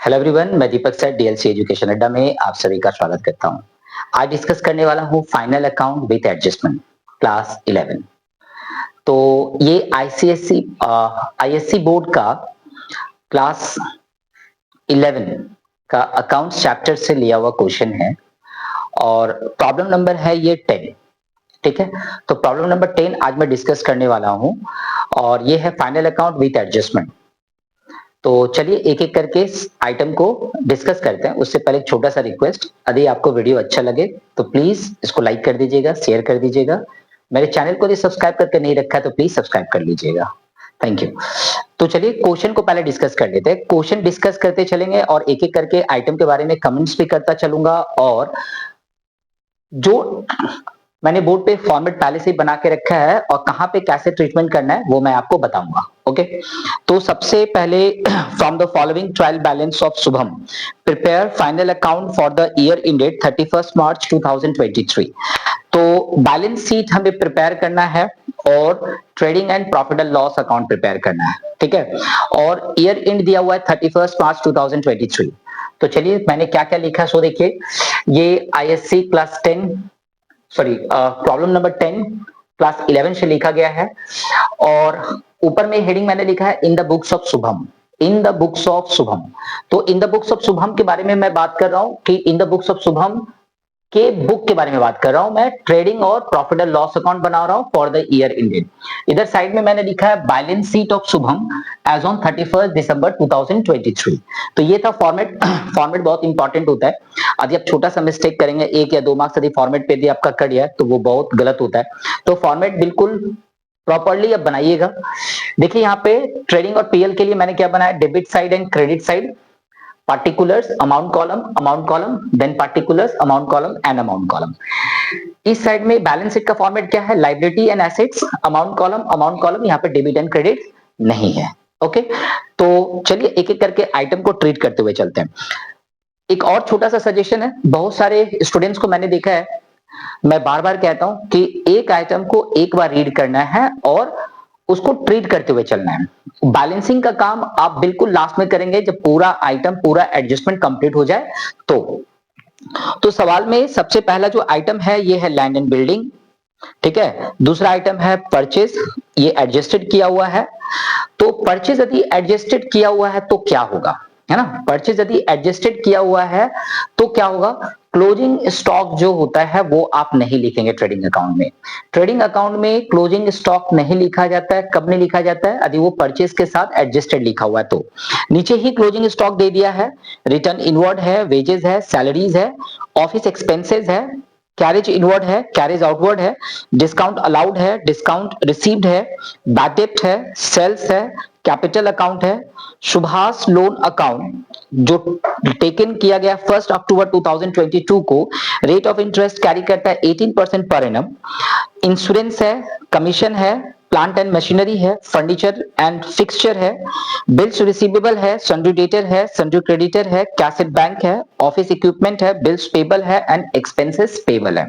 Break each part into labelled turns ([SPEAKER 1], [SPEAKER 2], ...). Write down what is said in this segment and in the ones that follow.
[SPEAKER 1] Hello everyone, मैं दीपक sir DLC education अड्डा में आप सभी का स्वागत करता हूं। आज डिस्कस करने वाला हूं final account with adjustment class 11। तो ये आईसीएससी आईएससी बोर्ड का क्लास 11 का अकाउंट्स चैप्टर से लिया हुआ क्वेश्चन है और प्रॉब्लम नंबर है ये 10। ठीक है, तो प्रॉब्लम नंबर 10 आज मैं डिस्कस करने वाला हूं और ये है फाइनल अकाउंट विद एडजस्टमेंट। तो चलिए एक एक करके इस आइटम को डिस्कस करते हैं। उससे पहले एक छोटा सा रिक्वेस्ट, यदि आपको वीडियो अच्छा लगे तो प्लीज इसको लाइक कर दीजिएगा, शेयर कर दीजिएगा। मेरे चैनल को यदि सब्सक्राइब करके नहीं रखा है तो प्लीज सब्सक्राइब कर लीजिएगा। Thank you. तो चलिए क्वेश्चन को पहले डिस्कस कर लेते हैं। क्वेश्चन डिस्कस करते चलेंगे और एक एक करके आइटम के बारे में कमेंट्स भी करता चलूंगा और जो मैंने बोर्ड पे फॉर्मेट पहले से ही बना के रखा है और कहां पे कैसे ट्रीटमेंट करना है वो मैं आपको बताऊंगा। ओके, तो सबसे पहले from the following trial balance of Shubham prepare final account for the year ended 31 मार्च 2023। तो बैलेंस शीट हमें प्रिपेयर करना है और trading and profit and loss account prepare करना है। ठीक है, और ईयर इंड दिया हुआ है 31 मार्च 2023। तो चलिए मैंने क्या क्या लिखा सो देखिए, ये ISC class 10 sorry problem number 10 class 11 से लिखा गया है और ऊपर में हेडिंग मैंने लिखा है in the books of Shubham. In the books of Shubham, तो in the books of Shubham के बारे में मैं बात कर रहा हूं कि in the books of Shubham के बुक के बारे में बात कर रहा हूं। मैं ट्रेडिंग और प्रॉफिट एंड लॉस अकाउंट बना रहा हूं फॉर द ईयर इंडेड। इधर साइड में मैंने लिखा है balance sheet of Shubham as on 31 दिसंबर 2023। तो ये था फॉर्मेट। फॉर्मेट बहुत इंपॉर्टेंट होता है। यदि आप छोटा सा मिस्टेक करेंगे, 1 या 2 मार्क्स यदि फॉर्मेट पे भी आपका कट गया तो वो बहुत गलत होता है। तो फॉर्मेट बिल्कुल प्रॉपरली अब बनाइएगा। देखिए यहाँ पे ट्रेडिंग और पीएल के लिए मैंने क्या बनाया, debit side and credit side, particulars amount column then particulars amount column and amount column। इस साइड में बैलेंस शीट का फॉर्मेट क्या है, liability and assets amount column, यहाँ पे डेबिट एंड क्रेडिट नहीं है। ओके, तो चलिए एक एक करके आइटम को ट्रीट करते हुए चलते हैं। एक और छोटा सा सजेशन है, बहुत सारे स्टूडेंट्स को मैंने देखा है, मैं बार बार कहता हूं कि एक आइटम को एक बार रीड करना है और उसको ट्रीट करते हुए चलना है। बैलेंसिंग का काम आप बिल्कुल लास्ट में करेंगे जब पूरा आइटम पूरा एडजस्टमेंट कंप्लीट हो जाए। तो सवाल में सबसे पहला जो आइटम है ये है लैंड एंड बिल्डिंग। ठीक है, दूसरा आइटम है परचेज, ये एडजस्टेड किया हुआ है। तो परचेज यदि एडजस्टेड किया हुआ है तो क्या होगा, है ना, परचेज यदि एडजस्टेड किया हुआ है तो क्या होगा, क्लोजिंग स्टॉक जो होता है वो आप नहीं लिखेंगे ट्रेडिंग अकाउंट में। ट्रेडिंग अकाउंट में क्लोजिंग स्टॉक नहीं लिखा जाता है। कब नहीं लिखा जाता है, यदि वो परचेज के साथ एडजस्टेड लिखा हुआ है तो। नीचे ही क्लोजिंग स्टॉक दे दिया है, रिटर्न इनवर्ड है, वेजेस है, सैलरीज है, ऑफिस एक्सपेंसेस है, कैरेज इनवर्ड है, कैरेज आउटवर्ड है, डिस्काउंट अलाउड है, डिस्काउंट रिसीव्ड है, बैड डेब्ट है, सेल्स है, कैपिटल अकाउंट है, सुभाष लोन अकाउंट जो टेकन किया गया 1 अक्टूबर 2022 को, रेट ऑफ इंटरेस्ट कैरी करता है 18% पर एनम, इंश्योरेंस है, कमीशन है, प्लांट एंड मशीनरी है, फर्नीचर एंड फिक्सचर है, बिल्स रिसीवेबल है, सन्ड्री डेटर है, सन्ड्री क्रेडिटर है, कैश एट बैंक है, ऑफिस इक्विपमेंट है, बिल्स पेबल है एंड एक्सपेंसेस पेबल है।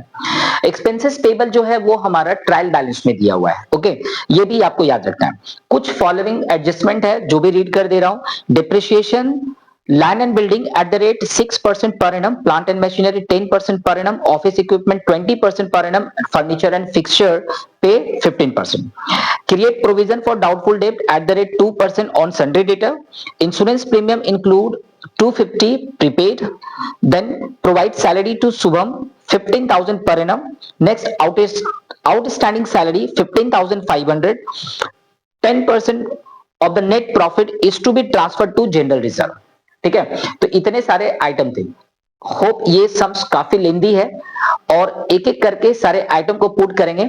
[SPEAKER 1] एक्सपेंसेस पेबल जो है वो हमारा ट्रायल बैलेंस में दिया हुआ है। ओके, ये भी आपको याद रखना है। कुछ फॉलोइंग एडजस्टमेंट है जो भी रीड कर दे रहा हूं, depreciation land and building at the rate 6% per annum, plant and machinery 10% per annum, office equipment 20% per annum, furniture and fixture pay 15%. Create provision for doubtful debt at the rate 2% on sundry debtor. Insurance premium include 250 prepaid. Then provide salary to Subham 15,000 per annum. Next outstanding salary 15,500. 10% of the net profit is to be transferred to general reserve। ठीक है, तो इतने सारे item थे। Hope ये sums काफी लेंदी है और एक एक करके सारे आइटम को पुट करेंगे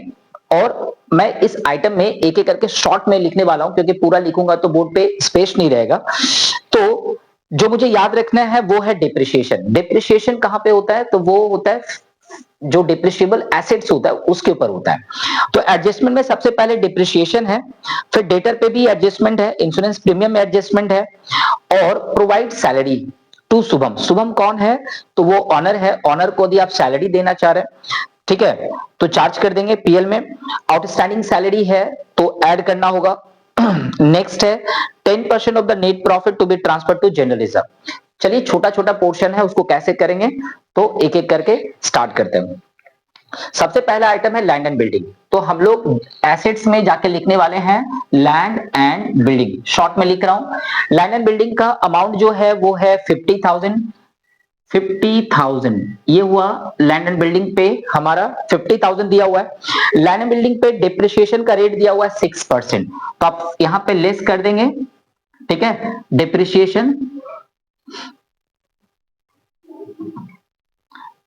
[SPEAKER 1] और मैं इस आइटम में एक एक करके शॉर्ट में लिखने वाला हूं क्योंकि पूरा लिखूंगा तो बोर्ड पे स्पेस नहीं रहेगा। तो जो मुझे याद रखना है वो है डिप्रिसिएशन। डिप्रिसिएशन कहां पे होता है, तो वो होता है जो डिप्रिशिएबल एसेट्स होता है उसके ऊपर होता है। तो एडजस्टमेंट में सबसे पहले डिप्रिसिएशन है, फिर डेटर पे भी एडजस्टमेंट है, इंश्योरेंस प्रीमियम में एडजस्टमेंट है और provide salary to Shubham. Shubham कौन है, तो वो ऑनर है। ऑनर को यदि आप सैलरी देना चाह रहे हैं, ठीक है, तो चार्ज कर देंगे पीएल में। आउटस्टैंडिंग सैलरी है तो ऐड करना होगा। नेक्स्ट है 10% of the net profit to be transfer to general reserve. चलिए छोटा छोटा पोर्शन है, उसको कैसे करेंगे तो एक एक करके स्टार्ट करते हैं। सबसे पहला आइटम है लैंड एंड बिल्डिंग। तो हम लोग एसेट्स में जाके लिखने वाले हैं लैंड एंड बिल्डिंग, शॉर्ट में लिख रहा हूं। लैंड एंड बिल्डिंग का अमाउंट जो है वो है 50,000। 50,000 ये हुआ लैंड एंड बिल्डिंग पे, हमारा 50,000 दिया हुआ है। लैंड एंड बिल्डिंग पे डिप्रिशिएशन का रेट दिया हुआ है 6%, तो आप यहां पे लेस कर देंगे, ठीक है। Depreciation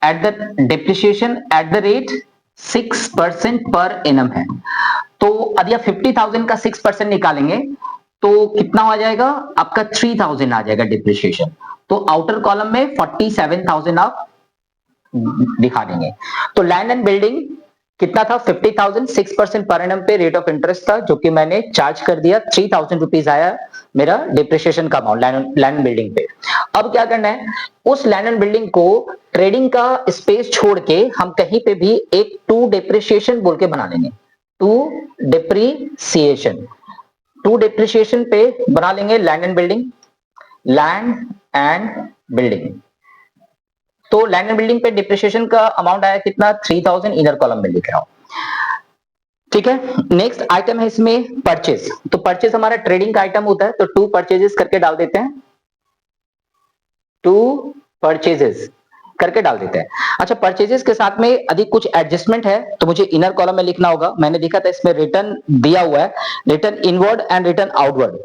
[SPEAKER 1] at the depreciation eight the rate 6% per annum है। तो यदि आप 50,000 का 6% निकालेंगे तो कितना आ जाएगा आपका 3,000 आ जाएगा डिप्रिशिएशन। तो आउटर कॉलम में 47,000 आप दिखा देंगे। तो लैंड एंड बिल्डिंग कितना था 50,000, 6% पर एनम पे रेट ऑफ इंटरेस्ट था, जो कि मैंने चार्ज कर दिया। 3,000 रुपीज आया मेरा डिप्रिशिएशन का अमाउंट लैंड एंड बिल्डिंग पे। अब क्या करना है, उस लैंड एंड बिल्डिंग को ट्रेडिंग का स्पेस छोड़ के हम कहीं पे भी एक टू डिप्रिशिएशन बोल के बना लेंगे। टू डिप्रिसिएशन, टू डिप्रिशिएशन पे बना लेंगे land and building, land and building. तो लैंड एंड बिल्डिंग पे डिप्रिशिएशन का अमाउंट आया कितना 3,000, इनर कॉलम में लिख रहा हूं, ठीक है। नेक्स्ट आइटम है इसमें परचेज। तो परचेज हमारा ट्रेडिंग का आइटम होता है, तो टू परचेजेस करके डाल देते हैं, टू परचेजेस करके डाल देते हैं। अच्छा, परचेजेस के साथ में अधिक कुछ एडजस्टमेंट है तो मुझे इनर कॉलम में लिखना होगा। मैंने देखा था इसमें रिटर्न दिया हुआ है, return inward and return outward.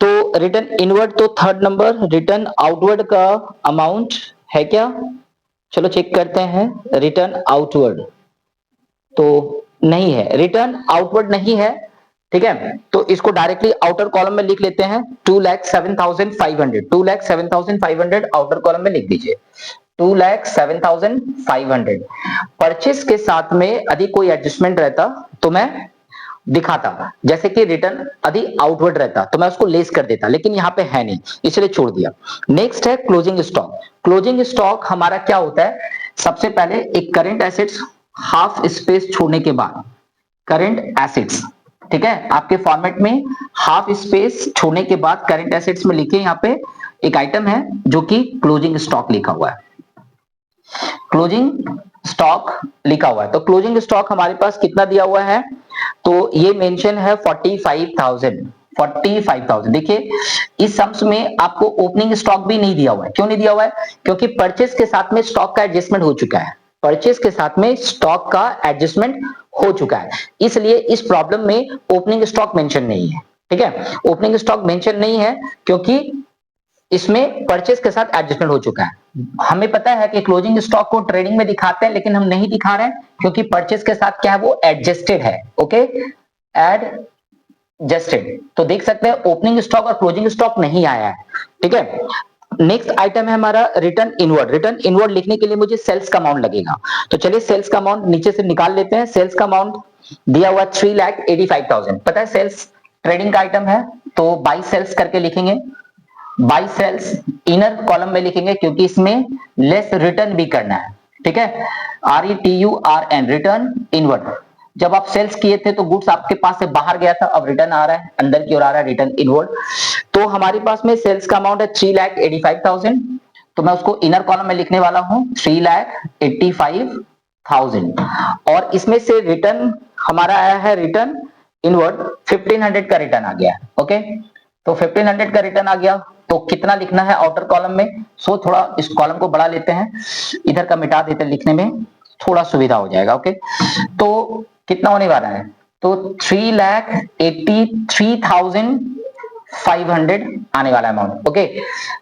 [SPEAKER 1] तो रिटर्न इनवर्ड तो थर्ड नंबर, रिटर्न आउटवर्ड का अमाउंट है क्या, चलो चेक करते हैं। रिटर्न आउटवर्ड तो नहीं है, रिटर्न आउटवर्ड नहीं है, ठीक है। तो इसको डायरेक्टली आउटर कॉलम में लिख लेते हैं 2,07,500, 2,07,500 आउटर कॉलम में लिख दीजिए, 2,07,500। परचेस के साथ में यदि कोई एडजस्टमेंट रहता तो मैं दिखाता, जैसे कि रिटर्न यदि आउटवर्ड रहता तो मैं उसको लेस कर देता, लेकिन यहाँ पे है नहीं इसलिए छोड़ दिया। नेक्स्ट है क्लोजिंग स्टॉक। क्लोजिंग स्टॉक हमारा क्या होता है, सबसे पहले एक करंट एसेट्स हाफ स्पेस छोड़ने के बाद, करंट एसेट्स, ठीक है, आपके फॉर्मेट में हाफ स्पेस छोड़ने के बाद करंट एसेट्स में लिखे, यहाँ पे एक आइटम है जो कि क्लोजिंग स्टॉक लिखा हुआ है, क्लोजिंग स्टॉक लिखा हुआ है। तो क्लोजिंग स्टॉक हमारे पास कितना दिया हुआ है, तो ये मेंशन है 45,000, 45,000। देखिए इस सम्स में आपको ओपनिंग स्टॉक भी नहीं दिया हुआ है। क्यों नहीं दिया हुआ है, क्योंकि परचेस के साथ में स्टॉक का एडजस्टमेंट हो चुका है, परचेस के साथ में स्टॉक का एडजस्टमेंट हो चुका है, इसलिए इस प्रॉब्लम में ओपनिंग स्टॉक मेंशन नहीं है, ठीक है। ओपनिंग स्टॉक मेंशन नहीं है क्योंकि इसमें परचेस के साथ एडजस्टमेंट हो चुका है। हमें पता है कि क्लोजिंग स्टॉक को ट्रेडिंग में दिखाते हैं, लेकिन हम नहीं दिखा रहे हैं क्योंकि परचेस के साथ क्या है, वो एडजस्टेड है, ओके, एडजस्टेड। तो देख सकते हैं ओपनिंग स्टॉक और क्लोजिंग स्टॉक नहीं आया है, ठीक है। नेक्स्ट आइटम है हमारा रिटर्न इनवर्ड। रिटर्न इनवर्ड लिखने के लिए मुझे सेल्स का अमाउंट लगेगा, तो चलिए सेल्स का अमाउंट नीचे से निकाल लेते हैं। सेल्स का अमाउंट दिया हुआ 3,85,000। पता है सेल्स ट्रेडिंग का आइटम है, तो बाई सेल्स करके लिखेंगे, बाई सेल्स इनर कॉलम में लिखेंगे क्योंकि इसमें लेस रिटर्न भी करना है, ठीक है। RETURN return inward. जब आप सेल्स किए थे तो गुड्स आपके पास से बाहर गया था, अब रिटर्न आ रहा है, अंदर की ओर आ रहा है, रिटर्न इनवर्ड। तो हमारे पास में सेल्स का अमाउंट है 3,85,000, तो मैं उसको इनर कॉलम में लिखने वाला हूं 3,85,000। और इसमें से रिटर्न हमारा आया है, रिटर्न इनवर्ड 1,500 का रिटर्न आ गया, ओके। तो 1,500 का रिटर्न आ गया, तो कितना लिखना है आउटर कॉलम में, सो थोड़ा इस कॉलम को बढ़ा लेते हैं, इधर का मिटा देते हैं, लिखने में थोड़ा सुविधा हो जाएगा, ओके। तो कितना होने वाला है, तो 3,83,500 आने वाला अमाउंट, ओके।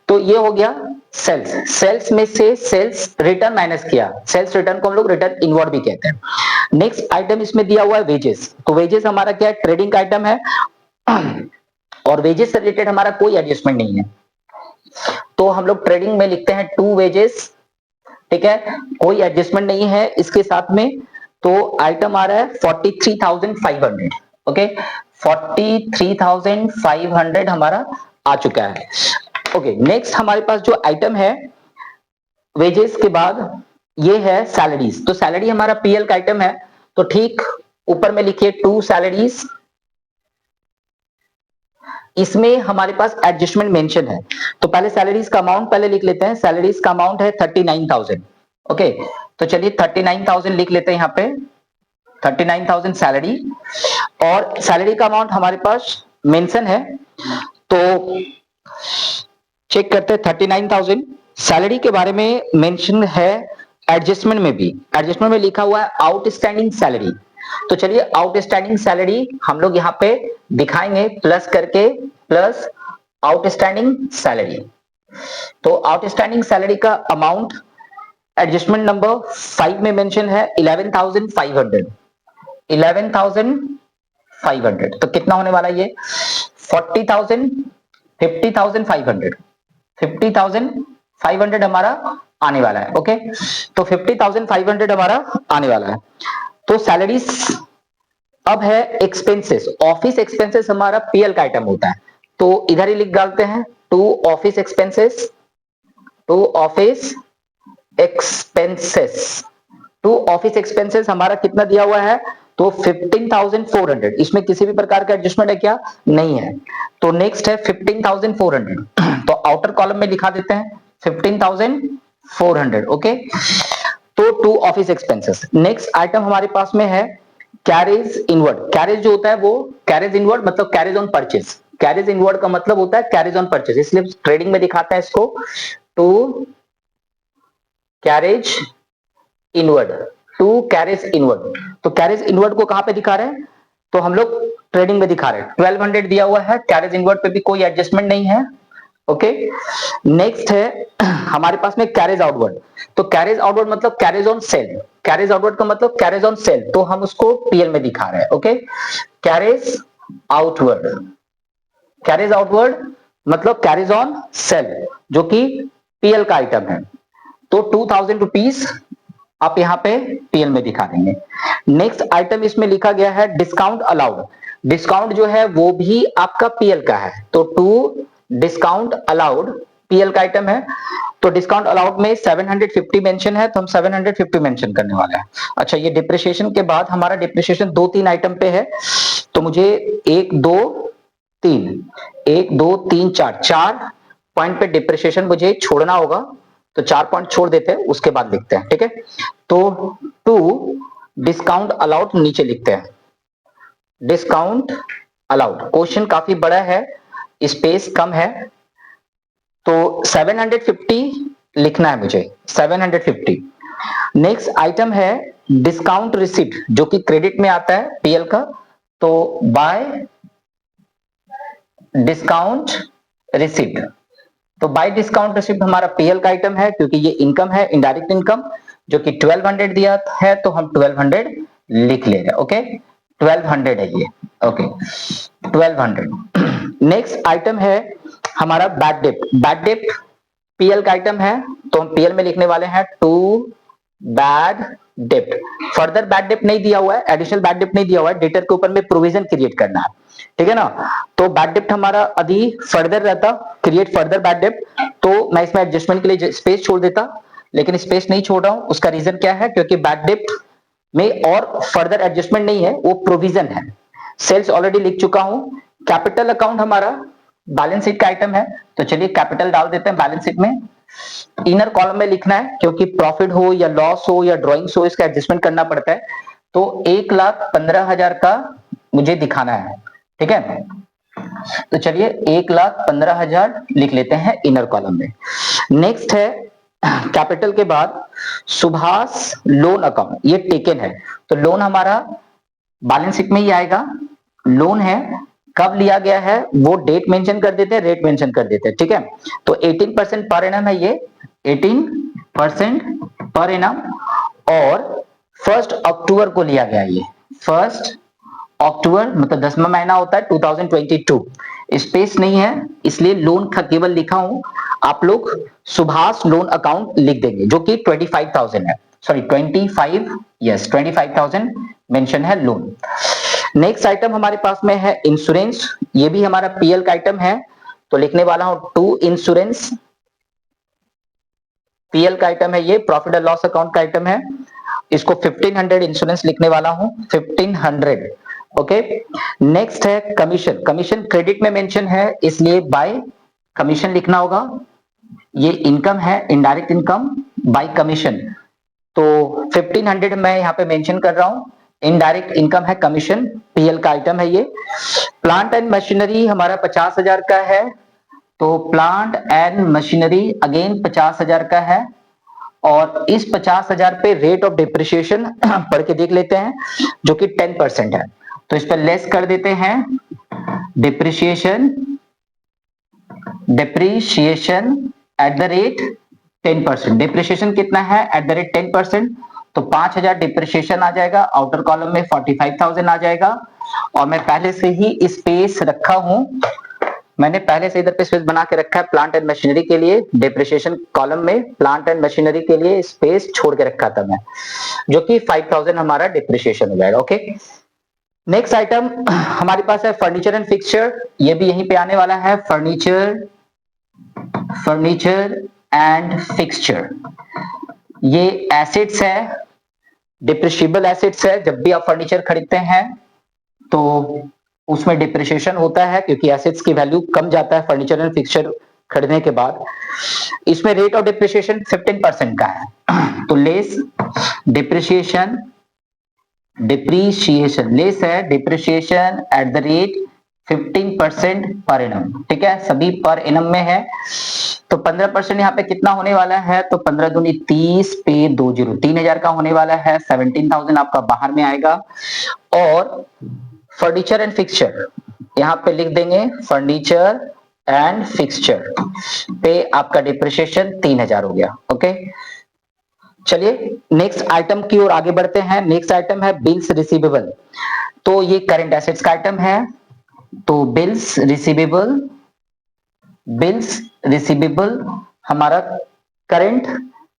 [SPEAKER 1] तो ये हो गया सेल्स। सेल्स में से सेल्स रिटर्न माइनस किया, सेल्स रिटर्न को हम लोग रिटर्न इनवर्ड भी कहते हैं। नेक्स्ट आइटम इसमें दिया हुआ है वेजेस। तो वेजेस हमारा क्या है, ट्रेडिंग का आइटम है और वेजेस से रिलेटेड हमारा कोई एडजस्टमेंट नहीं है, तो हम लोग ट्रेडिंग में लिखते हैं टू वेजेस, ठीक है, कोई एडजस्टमेंट नहीं है इसके साथ में। तो आइटम आ रहा है 43,500, ओके, 43,500 हमारा आ चुका है, ओके। नेक्स्ट हमारे पास जो आइटम है वेजेस के बाद ये है सैलरीज। तो सैलरी हमारा पीएल का आइटम है, तो ठीक ऊपर में लिखिए टू सैलरीज, इसमें हमारे पास एडजस्टमेंट मेंशन है। तो पहले सैलरीज का अमाउंट पहले लिख लेते हैं। सैलरीज का अमाउंट है 39,000। ओके, तो चलिए 39,000 लिख लेते हैं यहाँ पे, 39,000 सैलरी, और सैलरी का अमाउंट हमारे पास मेंशन है। तो चेक करते हैं 39,000 सैलरी के बारे में मेंशन है। एडजस्टमेंट में भी, एडजस्टमेंट में लिखा हुआ है आउटस्टैंडिंग सैलरी। तो चलिए आउटस्टैंडिंग सैलरी हम लोग यहाँ पे दिखाएंगे प्लस करके, प्लस आउटस्टैंडिंग सैलरी। तो आउटस्टैंडिंग सैलरी का अमाउंट एडजस्टमेंट नंबर 5 में मेंशन है 11,500। 11,500 तो कितना होने वाला ये 40,000, 50,500, 50,500 हमारा आने वाला है। ओके, तो 50,500 हमारा आने वाला है। तो सैलरीज अब है एक्सपेंसेस। ऑफिस एक्सपेंसेस हमारा पीएल का आइटम होता है, तो इधर ही लिख डालते हैं to office expenses, to office expenses. To office expenses हमारा कितना दिया हुआ है, तो 15,400। इसमें किसी भी प्रकार का एडजस्टमेंट है क्या, नहीं है। तो नेक्स्ट है 15,400। तो आउटर कॉलम में लिखा देते हैं 15,400। ओके, तो to office expenses. Next item हमारे पास में है कैरेज इनवर्ड। कैरेज जो होता है वो कैरेज इनवर्ड मतलब carriage on purchase. Carriage inward का मतलब होता है कैरेज ऑन परचेज, इसलिए ट्रेडिंग में दिखाते हैं इसको to carriage inward, to carriage inward. तो कैरेज इनवर्ड को कहां पे दिखा रहे हैं, तो हम लोग ट्रेडिंग में दिखा रहे हैं। 1200 दिया हुआ है, कैरेज इनवर्ड पे भी कोई एडजस्टमेंट नहीं है। ओके, नेक्स्ट है हमारे पास में कैरेज आउटवर्ड। तो कैरेज आउटवर्ड मतलब carriage on sale. Carriage outward का मतलब कैरेज ऑन सेल, तो हम उसको पीएल में दिखा रहे हैं। Okay, carriage outward, carriage outward मतलब कैरेज ऑन सेल, जो कि पीएल का आइटम है। तो 2,000 रुपीज आप यहाँ पे पीएल में दिखा देंगे। नेक्स्ट आइटम इसमें लिखा गया है डिस्काउंट अलाउड। डिस्काउंट जो है वो भी आपका पीएल का है, तो टू डिस्काउंट अलाउड पीएल का आइटम है। तो डिस्काउंट अलाउड में 750 मेंशन है, तो हम 750 मेंशन करने वाले हैं। अच्छा, ये डिप्रिसिएशन के बाद हमारा डिप्रिसिएशन 2-3 आइटम पे है, तो मुझे 1 2 3 1 2 3 4 4 पॉइंट पे डिप्रिसिएशन मुझे छोड़ना होगा। तो 4 पॉइंट छोड़ देते हैं, उसके बाद लिखते हैं। ठीक है, तो टू डिस्काउंट अलाउड नीचे लिखते हैं, डिस्काउंट अलाउड। क्वेश्चन काफी बड़ा है, स्पेस कम है, तो 750 लिखना है मुझे, 750। नेक्स्ट आइटम है डिस्काउंट रिसिप्ट, जो कि क्रेडिट में आता है पीएल का। तो बाय डिस्काउंट रिसिप्ट, तो बाय डिस्काउंट रिसिप्ट हमारा पीएल का आइटम है, क्योंकि ये इनकम है, इनडायरेक्ट इनकम, जो कि 1200 दिया है, तो हम 1200 लिख ले रहे हैं। ओके, 1200 है ये। ओके, 1200। नेक्स्ट आइटम है हमारा बैड डेप्ट। बैड डेप्ट पीएल का आइटम है, तो हम पीएल में लिखने वाले हैं टू बैड डेप्ट। फर्दर बैड डेप्ट नहीं दिया हुआ है, एडिशनल बैड डेप्ट नहीं दिया हुआ है, डेटर के ऊपर में प्रोविजन क्रिएट करना है। ठीक है ना, तो बैड डेप्ट हमारा अभी फर्दर रहता, क्रिएट फर्दर बैड डेप्ट, तो मैं इसमें एडजस्टमेंट के लिए स्पेस छोड़ देता, लेकिन स्पेस नहीं छोड़ रहा हूं। उसका रीजन क्या है, क्योंकि बैड डेप्ट में और फर्दर एडजस्टमेंट नहीं है, वो प्रोविजन है। सेल्स ऑलरेडी लिख चुका हूं। कैपिटल अकाउंट हमारा बैलेंस शीट का आइटम है, तो चलिए कैपिटल डाल देते हैं बैलेंस शीट में। इनर कॉलम में लिखना है, क्योंकि प्रॉफिट हो या लॉस हो या ड्रॉइंग्स हो, इसका एडजस्टमेंट करना पड़ता है। तो 1,15,000 का मुझे दिखाना है। ठीक है, तो चलिए 1,15,000 लिख लेते हैं इनर कॉलम में। नेक्स्ट है कैपिटल के बाद सुभाष लोन अकाउंट, ये टेकन है, तो लोन हमारा बैलेंस शीट में ही आएगा। लोन है, कब लिया गया है वो डेट मेंशन कर देते हैं, रेट मेंशन कर देते हैं। ठीक है, तो 18% पर एनम है ये, 18% पर एनम, और 1 अक्टूबर को लिया गया ये। 1 अक्टूबर मतलब 10वां महीना होता है 2022। स्पेस नहीं है, इसलिए लोन का केवल लिखा हूं। आप लोग सुभाष लोन अकाउंट लिख देंगे, जो कि 25,000 है, सॉरी 25, यस 25,000 मेंशन है लोन। नेक्स्ट आइटम हमारे पास में है इंश्योरेंस, ये भी हमारा पीएल का आइटम है, तो लिखने वाला हूं टू इंश्योरेंस। पीएल का आइटम है ये, प्रॉफिट एंड लॉस अकाउंट का आइटम है, इसको 1500 इंश्योरेंस लिखने वाला हूं, 1500। ओके। नेक्स्ट है कमीशन। कमीशन क्रेडिट में मेंशन है इसलिए बाय कमीशन लिखना होगा। ये इनकम है, इनडायरेक्ट इनकम बाय कमीशन। तो 1500 मैं यहाँ पे मेंशन कर रहा हूँ। इनडायरेक्ट इनकम है, कमीशन पीएल का आइटम है ये। प्लांट एंड मशीनरी हमारा 50,000 का है, तो प्लांट एंड मशीनरी अगेन 50,000 का है। और इस 50,000 पे रेट ऑफ डिप्रिसिएशन पढ़ के देख लेते हैं, जो कि 10% है। तो इस पर लेस कर देते हैं depreciation, depreciation at the rate 10%। Depreciation कितना है एट द रेट 10%, तो 5,000 डिप्रिसिएशन आ जाएगा, आउटर कॉलम में 45,000 आ जाएगा। और मैं पहले से ही स्पेस रखा हूं, मैंने पहले से इधर पे स्पेस बना के रखा है प्लांट एंड मशीनरी के लिए। डिप्रिसिएशन कॉलम में प्लांट एंड मशीनरी के लिए स्पेस छोड़ के रखा था मैं, जो कि 5,000 हमारा डिप्रिसिएशन हो जाएगा। ओके। नेक्स्ट आइटम हमारे पास है फर्नीचर एंड फिक्सचर। ये भी यहीं पे आने वाला है, फर्नीचर, फर्नीचर एंड फिक्सचर। ये एसेट्स है, डिप्रिशिएबल एसेट्स है। जब भी आप फर्नीचर खरीदते हैं तो उसमें डिप्रिसिएशन होता है, क्योंकि एसेट्स की वैल्यू कम जाता है फर्नीचर एंड फिक्सचर खरीदने के बाद। इसमें रेट ऑफ डिप्रिसिएशन 15% का है, तो लेस डिप्रिसिएशन, डिप्रिसिएशन लेस है depreciation at the rate 15% per annum. ठीक है, सभी पर एनम में है। तो 15% यहाँ पे कितना होने वाला है, तो 15 दूनी 30 पे 20, 3,000 का होने वाला है। 17,000 आपका बाहर में आएगा। और फर्नीचर एंड फिक्सचर यहाँ पे लिख देंगे, फर्नीचर एंड फिक्सचर पे आपका डिप्रिसिएशन 3,000 हो गया। ओके, चलिए नेक्स्ट आइटम की ओर आगे बढ़ते हैं। नेक्स्ट आइटम है बिल्स रिसीवेबल। तो ये करंट एसेट्स का आइटम है, तो बिल्स रिसीवेबल, बिल्स रिसीवेबल हमारा करंट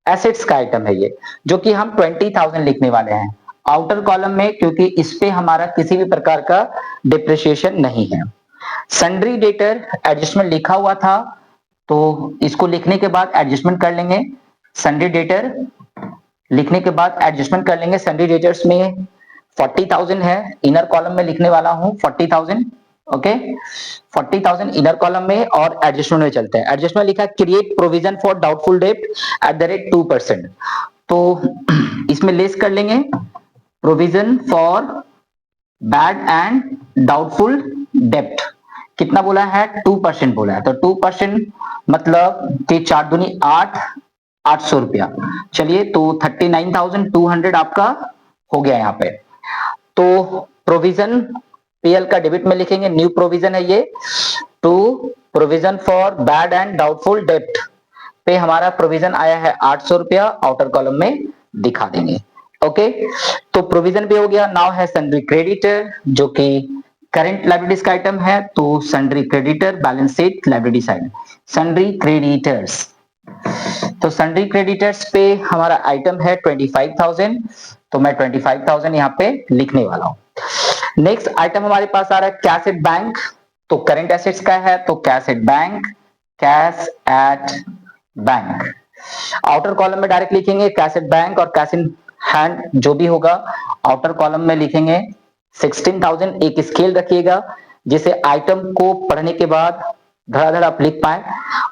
[SPEAKER 1] एसेट्स का आइटम है ये, जो कि हम 20,000 लिखने वाले हैं आउटर कॉलम में, क्योंकि इस पे हमारा किसी भी प्रकार का डिप्रिसिएशन नहीं है। सन्ड्री डेटर एडजस्टमेंट लिखा हुआ था, तो इसको लिखने के बाद एडजस्टमेंट कर लेंगे। सन्ड्री डेटर लिखने के बाद एडजस्टमेंट कर लेंगे। सन्ड्री डेटर्स में 40,000 है, इनर कॉलम में लिखने वाला हूं 40,000। ओके, 40,000 इनर कॉलम में, और एडजस्टमेंट में चलते हैं। एडजस्टमेंट लिखा create provision for doubtful debt at the rate 2%। तो इसमें लेस कर लेंगे provision for bad and doubtful डेप्ट। कितना बोला है, 2% बोला है। तो 2% मतलब कि 4 दूनी 8, 800 रुपया। चलिए, तो 39,200 आपका हो गया यहाँ पे। तो प्रोविजन पीएल का डेबिट में लिखेंगे, न्यू प्रोविजन है ये। To provision for bad and doubtful डेप्ट पे हमारा प्रोविजन आया है 800 रुपया, आउटर कॉलम में दिखा देंगे। ओके, तो प्रोविजन भी हो गया। नाउ है सन्ड्री क्रेडिटर, जो कि करंट लायबिलिटीज का आइटम है। तो sundry creditor balance sheet liability side, sundry creditors. तो सन्ड्री क्रेडिटर्स पे हमारा आइटम है 25,000, तो मैं 25,000 यहाँ पे लिखने वाला हूं। नेक्स्ट आइटम हमारे पास आ रहा है कैश एट बैंक। तो करंट एसेट्स का है, तो cash at bank, cash at bank. Outer column में डायरेक्ट लिखेंगे कैश एट बैंक, और कैश इन हैंड जो भी होगा आउटर कॉलम में लिखेंगे 16,000। एक स्केल रखिएगा जिसे आइटम को पढ़ने के बाद धड़ाधड़ आप लिख पाए।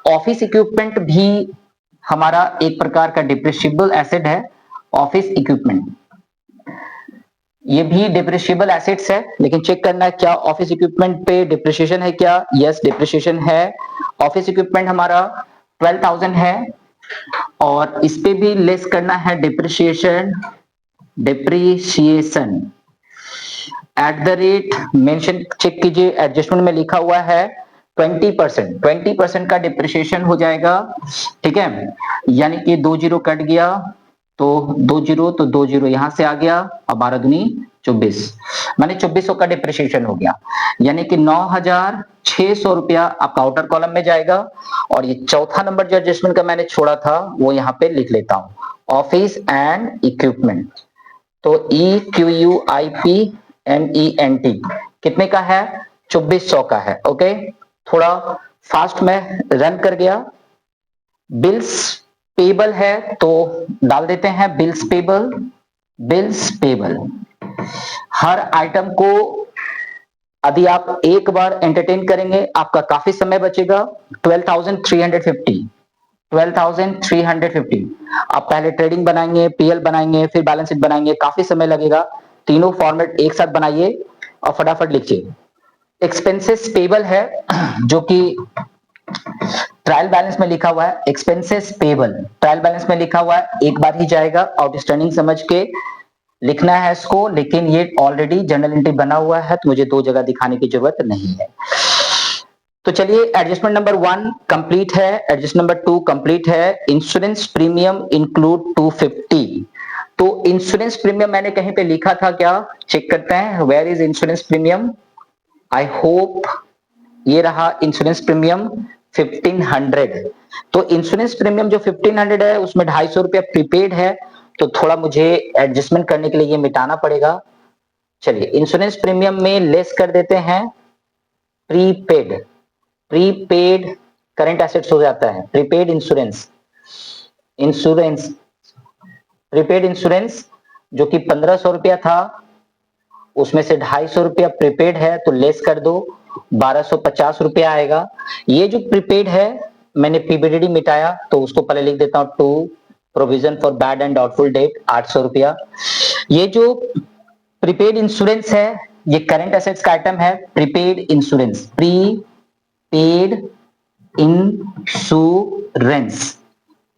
[SPEAKER 1] ऑफिस इक्विपमेंट भी हमारा एक प्रकार का डिप्रिशिएबल एसेट है। ऑफिस इक्विपमेंट ये भी डिप्रिशिएबल एसेट्स है, लेकिन चेक करना है क्या ऑफिस इक्विपमेंट पे डिप्रिसिएशन है क्या। यस, डिप्रिसिएशन है। ऑफिस इक्विपमेंट हमारा 12,000 है, और इस पे भी लेस करना है depreciation, depreciation at the rate mention check कीजिए, एडजस्टमेंट में लिखा हुआ है 20%। 20% का डिप्रिसिएशन हो जाएगा। ठीक है, यानी कि 2 जीरो कट गया, तो 2 जीरो, तो 2 जीरो यहां से आ गया, और 12 दूनी 24, माने 2400 का डिप्रिसिएशन हो गया। यानी कि 9,600 रुपया आपका आउटर कॉलम में जाएगा। और ये चौथा नंबर जो एडजस्टमेंट का मैंने छोड़ा था वो यहाँ पे लिख लेता हूं, ऑफिस एंड इक्विपमेंट। तो EQUIPMENT कितने का है, 2400 का है। ओके, थोड़ा फास्ट में रन कर गया। बिल्स पेबल है, तो डाल देते हैं बिल्स पेबल। बिल्स पेबल हर आइटम को यदि आप एक बार एंटरटेन करेंगे आपका काफी समय बचेगा। 12,350 12,350 आप पहले ट्रेडिंग बनाएंगे, पीएल बनाएंगे, फिर बैलेंस शीट बनाएंगे, काफी समय लगेगा। तीनों फॉर्मेट एक साथ बनाइए और फटाफट लिखिए। एक्सपेंसेस पेबल है जो कि ट्रायल बैलेंस में लिखा हुआ है। एक्सपेंसेस पेबल ट्रायल बैलेंस में लिखा हुआ है, एक बार ही जाएगा, आउटस्टैंडिंग समझ के लिखना है इसको, लेकिन ये ऑलरेडी जर्नल एंट्री बना हुआ है तो मुझे दो जगह दिखाने की जरूरत नहीं है। तो चलिए एडजस्टमेंट नंबर 1 कंप्लीट है, एडजस्ट नंबर 2 कंप्लीट है। Insurance premium include 250। तो इंश्योरेंस प्रीमियम मैंने कहीं पे लिखा था क्या, चेक करते हैं। Where is insurance premium? I hope ये रहा इंश्योरेंस प्रीमियम 1500। तो इंश्योरेंस प्रीमियम जो 1500 है उसमें 250 रुपया प्रीपेड है, तो थोड़ा मुझे एडजस्टमेंट करने के लिए ये मिटाना पड़ेगा। चलिए इंश्योरेंस प्रीमियम में लेस कर देते हैं प्रीपेड। प्रीपेड करंट एसेट्स हो जाता है, prepaid insurance. Insurance prepaid insurance जो कि 1500 रुपया था, उसमें से 250 रुपया प्रीपेड है तो लेस कर दो, 1250 रुपया आएगा। ये जो प्रीपेड है मैंने पीबीडीडी मिटाया तो उसको पहले लिख देता हूं, to provision for bad and doubtful debt 800 रुपया। ये जो प्रीपेड इंश्योरेंस है ये करंट एसेट्स का आइटम है। प्रीपेड इंश्योरेंस, प्रीपेड इंश्योरेंस,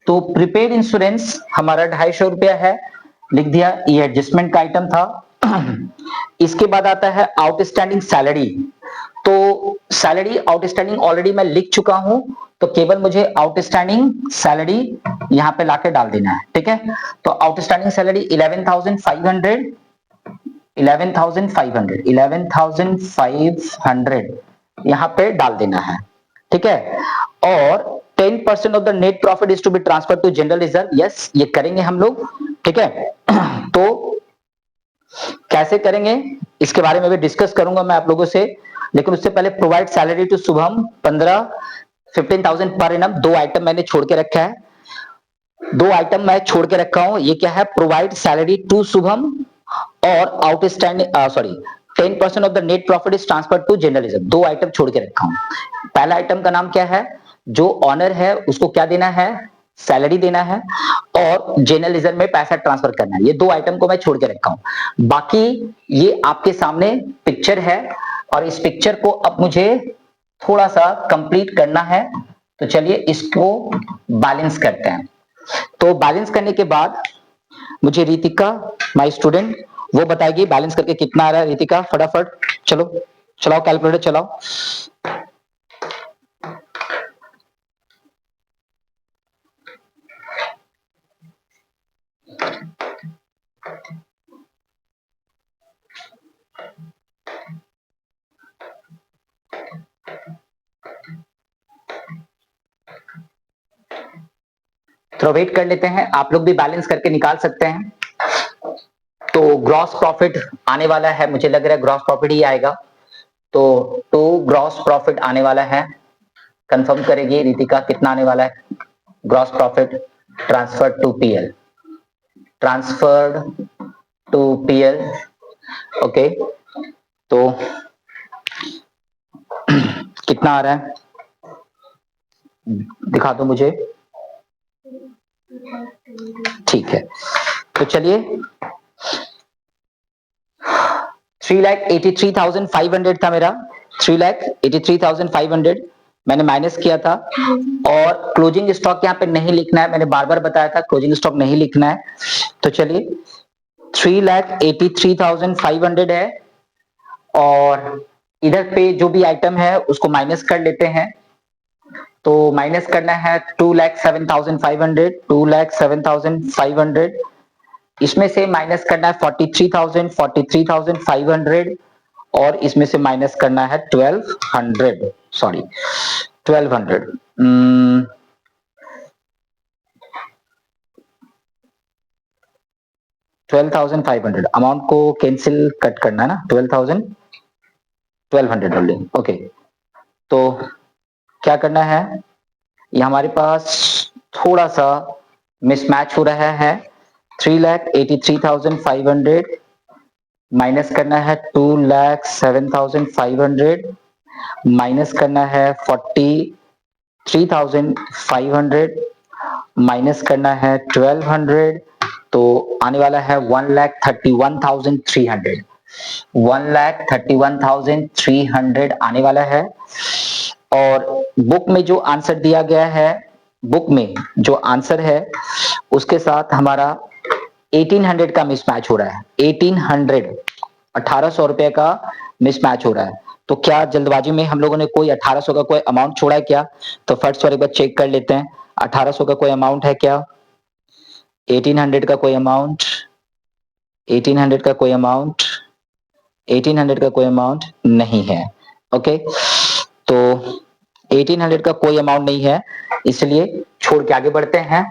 [SPEAKER 1] तो प्रीपेड इंश्योरेंस हमारा 250 रुपया है, लिख दिया, ये एडजस्टमेंट का आइटम था। इसके बाद आता है आउटस्टैंडिंग सैलरी। तो सैलरी आउटस्टैंडिंग ऑलरेडी मैं लिख चुका हूं, तो केवल मुझे आउटस्टैंडिंग सैलरी यहां पे लाके डाल देना है, ठीक है। तो आउटस्टैंडिंग सैलरी 11,500 यहां पे डाल देना है, ठीक है। और 10% of the net profit is to be transfer to general reserve. Yes, ये करेंगे हम लोग, ठीक है। तो कैसे करेंगे इसके बारे में भी डिस्कस करूंगा मैं आप लोगों से, लेकिन उससे पहले provide salary to Shubham 15,000 per annum. दो आइटम मैंने छोड़ के रखा है, दो आइटम मैं छोड़ के रखा हूं। ये क्या है, प्रोवाइड सैलरी टू शुभम और outstanding 10% of the net profit is transfer to general reserve. दो आइटम छोड़ के रखा हूं। पहला आइटम का नाम क्या है, जो ऑनर है उसको क्या देना है, सैलरी देना है, और जनरल रिजर्व में पैसा ट्रांसफर करना है। ये दो आइटम को मैं छोड़ के रखा हूं। बाकी ये आपके सामने पिक्चर है और इस पिक्चर को अब मुझे थोड़ा सा कंप्लीट करना है। तो चलिए इसको बैलेंस करते हैं। तो बैलेंस करने के बाद मुझे रितिका माय स्टूडेंट वो बताएगी बैलेंस करके कितना आ रहा है। रितिका फटाफट चलो, चलाओ कैलकुलेटर चलाओ। तो वेट कर लेते हैं, आप लोग भी बैलेंस करके निकाल सकते हैं। तो ग्रॉस प्रॉफिट आने वाला है, मुझे लग रहा है ग्रॉस प्रॉफिट ही आएगा। तो टू ग्रॉस प्रॉफिट आने वाला है, कंफर्म करेगी रितिका कितना आने वाला है gross profit transfer to PL, transferred to PL. Okay, तो कितना आ रहा है दिखा दो मुझे, ठीक है। तो चलिए 3,83,500 था मेरा, 3,83,500 मैंने माइनस किया था। और क्लोजिंग स्टॉक यहाँ पे नहीं लिखना है, मैंने बार बार बताया था क्लोजिंग स्टॉक नहीं लिखना है। तो चलिए 3,83,500 है, और इधर पे जो भी आइटम है उसको माइनस कर लेते हैं। तो माइनस करना है 2,07,500, 2,07,500। इसमें से माइनस करना है 43,500, और इसमें से माइनस करना है 1200, सॉरी 1200। 12,500 अमाउंट को कैंसिल कट करना है ना, 12,000 ओनली। ओके, तो क्या करना है, ये हमारे पास थोड़ा सा मिसमैच हो रहा है। 3,83,500 माइनस करना है 2,07,500, माइनस करना है 43,500, माइनस करना है 1,200, तो आने वाला है 1,31,300। 1,31,300 आने वाला है। और बुक में जो आंसर दिया गया है, बुक में जो आंसर है उसके साथ हमारा 1800 का मिसमैच हो रहा है। 1800 रुपए का मिसमैच हो रहा है। तो क्या जल्दबाजी में हम लोगों ने कोई 1800 का कोई अमाउंट छोड़ा है क्या? तो फर्स्ट एक बार चेक कर लेते हैं, 1800 का कोई अमाउंट है क्या? 1800 का कोई अमाउंट, 1800 का कोई अमाउंट, 1800 का कोई अमाउंट नहीं है। ओके, तो 1800 का कोई अमाउंट नहीं है, इसलिए छोड़ के आगे बढ़ते हैं।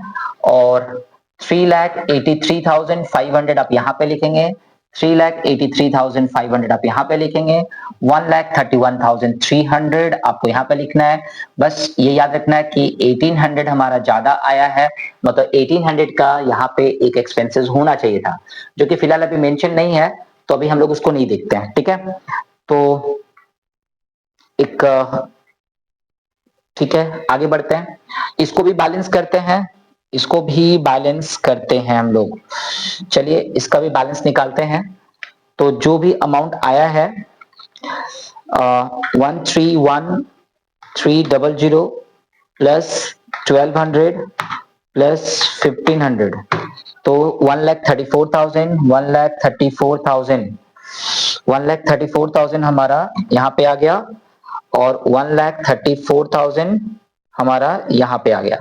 [SPEAKER 1] और 3,83,500 आप यहाँ पे लिखेंगे, 3,83,500 आप यहाँ पे लिखेंगे, 1,31,300 आपको यहाँ पे लिखना है। बस ये याद रखना है कि 1800 हमारा ज्यादा आया है, मतलब 1800 का यहाँ पे एक एक्सपेंसेस होना चाहिए था, जो कि फिलहाल अभी मेंशन नहीं है, तो अभी हम लोग उसको नहीं देखते हैं। ठीक है, तो एक ठीक है, आगे बढ़ते हैं। इसको भी बैलेंस करते हैं, इसको भी बैलेंस करते हैं हम लोग। चलिए इसका भी बैलेंस निकालते हैं। तो जो भी अमाउंट आया है 131,300 प्लस 1,200 प्लस 1,500, तो 1,34,000, 1,34,000, 1,34,000 हमारा यहाँ पे आ गया, और 1,34,000 हमारा यहाँ पे आ गया।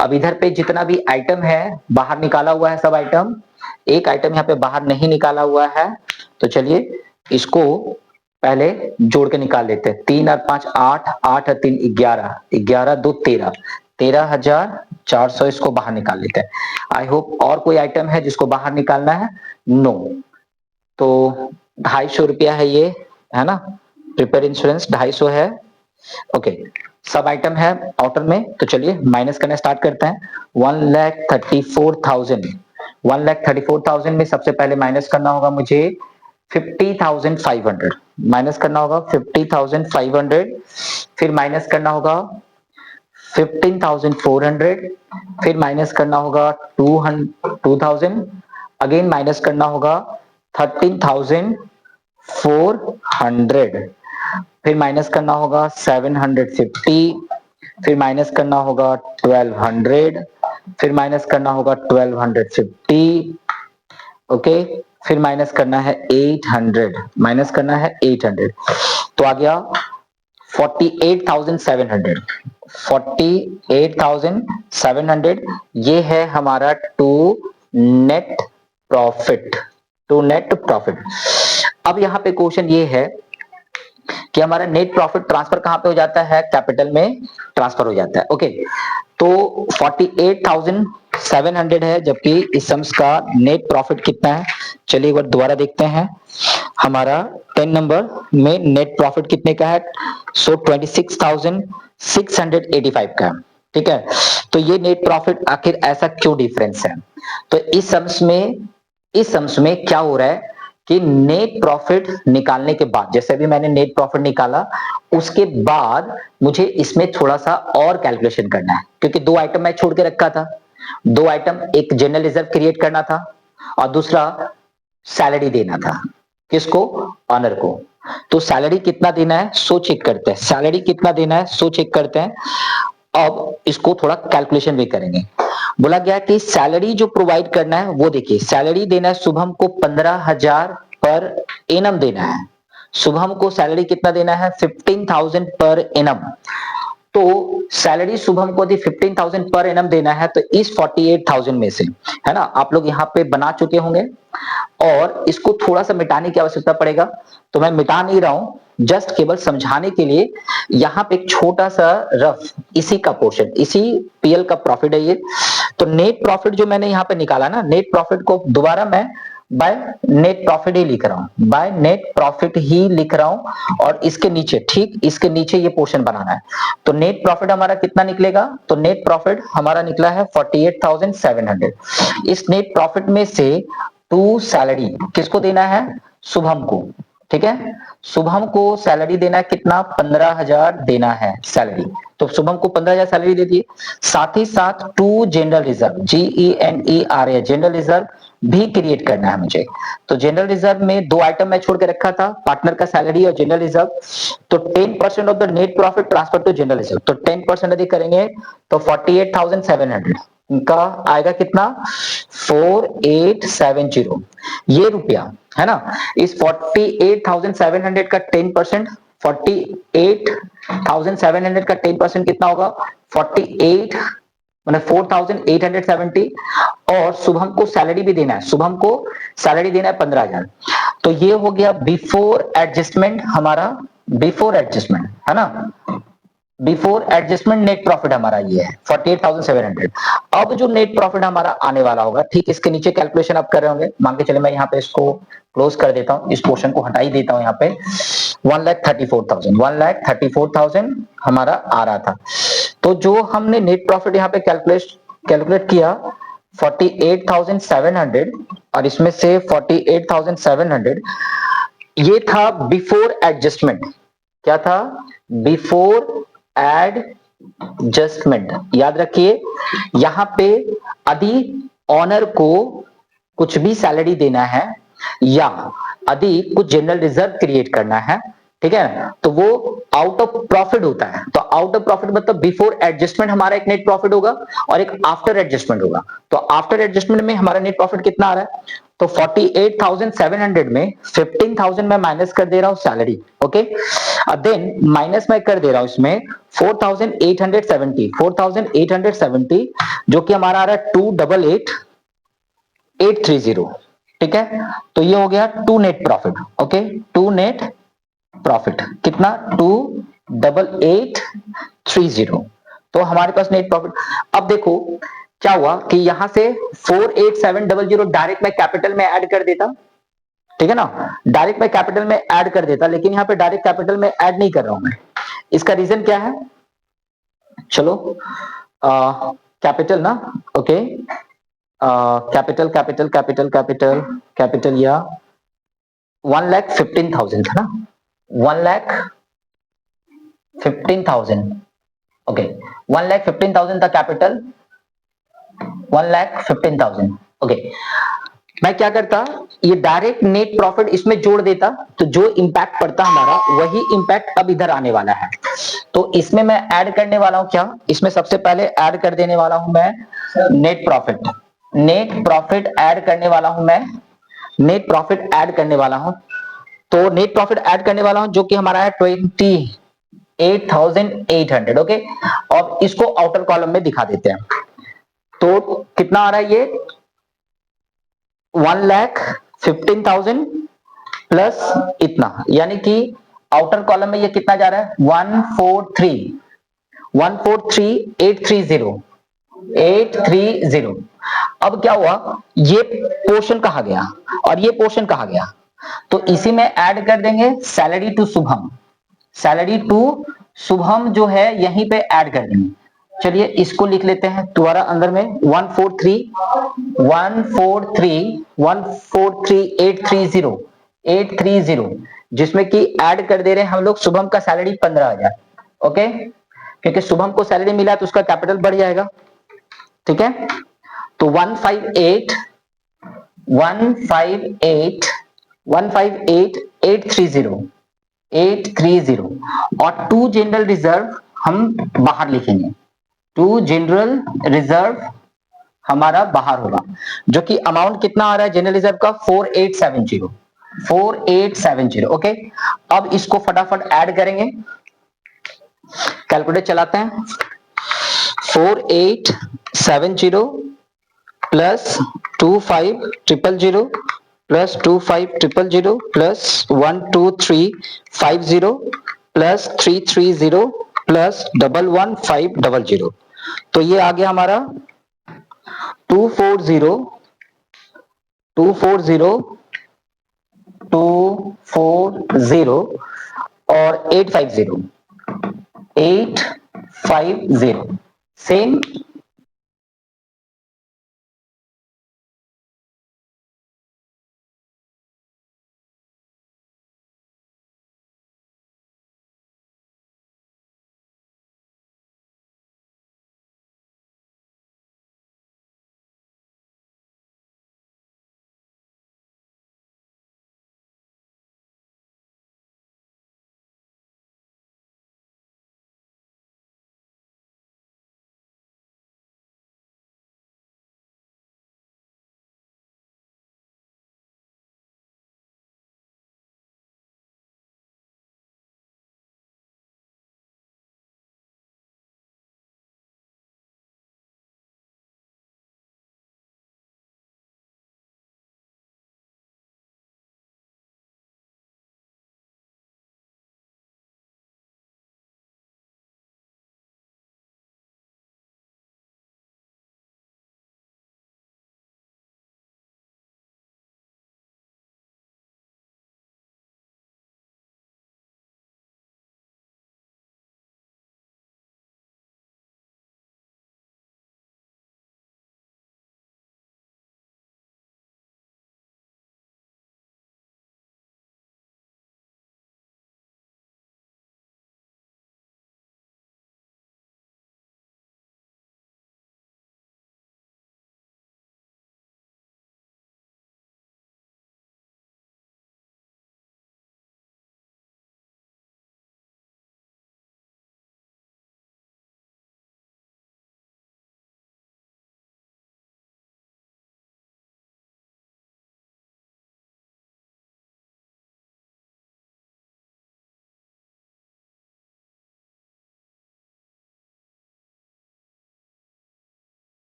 [SPEAKER 1] अब इधर पे जितना भी आइटम है बाहर निकाला हुआ है, सब आइटम, एक आइटम यहाँ पे बाहर नहीं निकाला हुआ है, तो चलिए इसको पहले जोड़ के निकाल लेते हैं। 3 और 5 8, 8 और 3 11, 11 2 13, 13,400 इसको बाहर निकाल लेते हैं। आई होप और कोई आइटम है जिसको बाहर निकालना है? नो। तो 250 रुपया है ये, है ना, प्रिपेयर इंश्योरेंस 250 है। ओके, सब आइटम है आउटर में, तो चलिए माइनस करना स्टार्ट करते हैं। 1,34,000, 1,34,000 में सबसे पहले माइनस करना होगा मुझे 50,500, माइनस करना होगा 50,500, फिर माइनस करना होगा 15,400, फिर माइनस करना होगा 2,000, अगेन माइनस करना होगा 13,400, फिर माइनस करना होगा 750, फिर माइनस करना होगा 1,200, फिर माइनस करना होगा 1,250, ओके, फिर माइनस करना है 800, माइनस करना है 800, तो आ गया 48,700, 48,700। ये है हमारा to net profit, to net profit. अब यहाँ पे क्वेश्चन ये है कि हमारा नेट प्रॉफिट ट्रांसफर कहां पे हो जाता है? कैपिटल में ट्रांसफर हो जाता है। ओके, तो 48,700 है, जबकि इस सम्स का नेट प्रॉफिट कितना है? चलिए एक बार दोबारा देखते हैं। हमारा 10 नंबर में नेट प्रॉफिट कितने का है? 26,685 का है। ठीक है, तो ये नेट प्रॉफिट आखिर ऐसा क्यों डिफरेंस है? तो इस सम्स में क्या हो रहा है कि नेट प्रॉफिट निकालने के बाद, जैसे भी मैंने नेट प्रॉफिट निकाला, उसके बाद मुझे इसमें थोड़ा सा और कैलकुलेशन करना है, क्योंकि दो आइटम मैं छोड़ के रखा था। दो आइटम, एक जनरल रिजर्व क्रिएट करना था और दूसरा सैलरी देना था। किसको? ऑनर को। तो सैलरी कितना देना है सो चेक करते हैं, सैलरी कितना देना है सो चेक करते हैं। अब इसको थोड़ा कैलकुलेशन भी करेंगे। बोला गया कि सैलरी जो प्रोवाइड करना है वो देखिए, सैलरी देना है शुभम को 15,000 पर एनम देना है। शुभम को सैलरी कितना देना है? 15,000 पर एनम। तो सैलरी शुभम को यदि 15,000 पर एनम देना है, तो इस 48,000 में से, है ना, आप लोग यहाँ पे बना चुके होंगे और इसको थोड़ा सा मिटाने की आवश्यकता पड़ेगा, तो मैं मिटा नहीं रहा हूं, जस्ट केवल समझाने के लिए यहाँ पे एक छोटा सा रफ इसी का पोर्शन, इसी पीएल का प्रॉफिट है ये। तो नेट प्रॉफिट जो मैंने यहाँ पे निकाला ना, नेट प्रॉफिट को दोबारा मैं बाय नेट प्रॉफिट ही लिख रहा हूं, बाय नेट प्रॉफिट ही लिख रहा हूं, और इसके नीचे, ठीक इसके नीचे ये पोर्शन बनाना है। तो नेट प्रॉफिट हमारा कितना निकलेगा? तो नेट प्रॉफिट हमारा निकला है 48,700। इस नेट प्रॉफिट में से टू सैलरी किसको देना है? शुभम को, ठीक है, शुभम को सैलरी देना है कितना, 15,000 देना है सैलरी, तो शुभम को 15,000 सैलरी दे दिए। साथ ही साथ to general reserve, GENER general reserve भी क्रिएट करना है मुझे। तो जनरल रिजर्व में दो आइटम मैं छोड़ के रखा था, पार्टनर का सैलरी और जनरल रिजर्व। तो 10% of the net profit transfer to general reserve, तो 10% यदि करेंगे तो 48,700 का आएगा कितना, 4870, ये रुपया है ना। इस 48,700 का 10%, 48,700 का 10% कितना होगा, 48 मतलब 4,870। और शुभम को सैलरी भी देना है, शुभम को सैलरी देना है 15,000। तो ये हो गया बिफोर एडजस्टमेंट हमारा, बिफोर एडजस्टमेंट है ना, बिफोर एडजस्टमेंट नेट प्रॉफिट हमारा ये है 48,700। अब जो नेट प्रॉफिट हमारा आने वाला होगा, ठीक इसके नीचे कैलकुलेशन आप कर रहे होंगे, मान के चले मैं यहाँ पे इसको क्लोज कर देता हूँ, इस पोर्शन को हटा ही देता हूँ यहाँ पे। 1,34,000 हमारा आ रहा था। तो जो हमने नेट प्रॉफिट यहाँ पे कैलकुलेट किया 48,700, और इसमें से 48,700 ये था बिफोर एडजस्टमेंट। क्या था, बिफोर एडजस्टमेंट। याद रखिए यहां पे यदि ऑनर को कुछ भी सैलरी देना है या यदि कुछ जनरल रिजर्व क्रिएट करना है, ठीक है, तो वो आउट ऑफ प्रॉफिट होता है। तो आउट ऑफ प्रॉफिट मतलब बिफोर एडजस्टमेंट हमारा एक नेट प्रॉफिट होगा और एक आफ्टर एडजस्टमेंट होगा। तो आफ्टर एडजस्टमेंट में हमारा नेट प्रॉफिट कितना आ रहा है, तो 48,700 में 15,000 मैं माइनस कर दे रहा हूं सैलरी, ओके, देन माइनस मैं कर दे रहा हूं इसमें 4,870 जो कि हमारा आ रहा है 288,830, ठीक है। तो ये हो गया to net profit, okay, to net profit कितना, 28830। तो हमारे पास नेट प्रॉफिट। अब देखो क्या हुआ कि यहां से 48700 डायरेक्ट मैं कैपिटल में ऐड कर देता, ठीक है ना, डायरेक्ट मैं कैपिटल में ऐड कर देता, लेकिन यहाँ पे डायरेक्ट कैपिटल में ऐड नहीं कर रहा हूं मैं। इसका रीजन क्या है, चलो कैपिटल ना, okay, capital capital capital capital capital या 1,15,000 था ना, 1,15,000, ओके, 1,15,000 था कैपिटल, 1,15,000, ओके। मैं क्या करता, ये डायरेक्ट नेट प्रॉफिट इसमें जोड़ देता, तो जो इंपैक्ट पड़ता हमारा वही इंपैक्ट अब इधर आने वाला है। तो इसमें मैं ऐड करने वाला हूं क्या, इसमें सबसे पहले ऐड कर देने वाला हूं मैं net profit, net profit add करने वाला हूं मैं, नेट प्रॉफिट ऐड करने वाला हूं। तो नेट प्रॉफिट ऐड करने वाला हूं जो कि हमारा है 28,800, ओके। और इसको आउटर कॉलम में दिखा देते हैं। तो कितना आ रहा है ये, 1,15,000 प्लस इतना, यानी कि आउटर कॉलम में ये कितना जा रहा है, 143,830। अब क्या हुआ, ये पोर्शन कहा गया और ये पोर्शन कहा गया, तो इसी में ऐड कर देंगे salary to Shubham, salary to Shubham जो है यहीं पे ऐड कर देंगे। चलिए इसको लिख लेते हैं दोबारा अंदर में, 143,830, जिसमें कि ऐड कर दे रहे हैं हम लोग शुभम का सैलरी 15,000, ओके, क्योंकि शुभम को सैलरी मिला तो उसका कैपिटल बढ़ जाएगा, ठीक है। तो 158,830 और टू जनरल रिजर्व हम बाहर लिखेंगे, टू जनरल रिजर्व हमारा बाहर होगा, जो कि अमाउंट कितना आ रहा है जनरल रिजर्व का, 4870, ओके। अब इसको फटाफट ऐड करेंगे, कैलकुलेटर चलाते हैं, 4870 plus 25,000 plus 25,000 plus 12350 plus 330 plus 11500। तो ये आ गया हमारा 240 और 850 सेम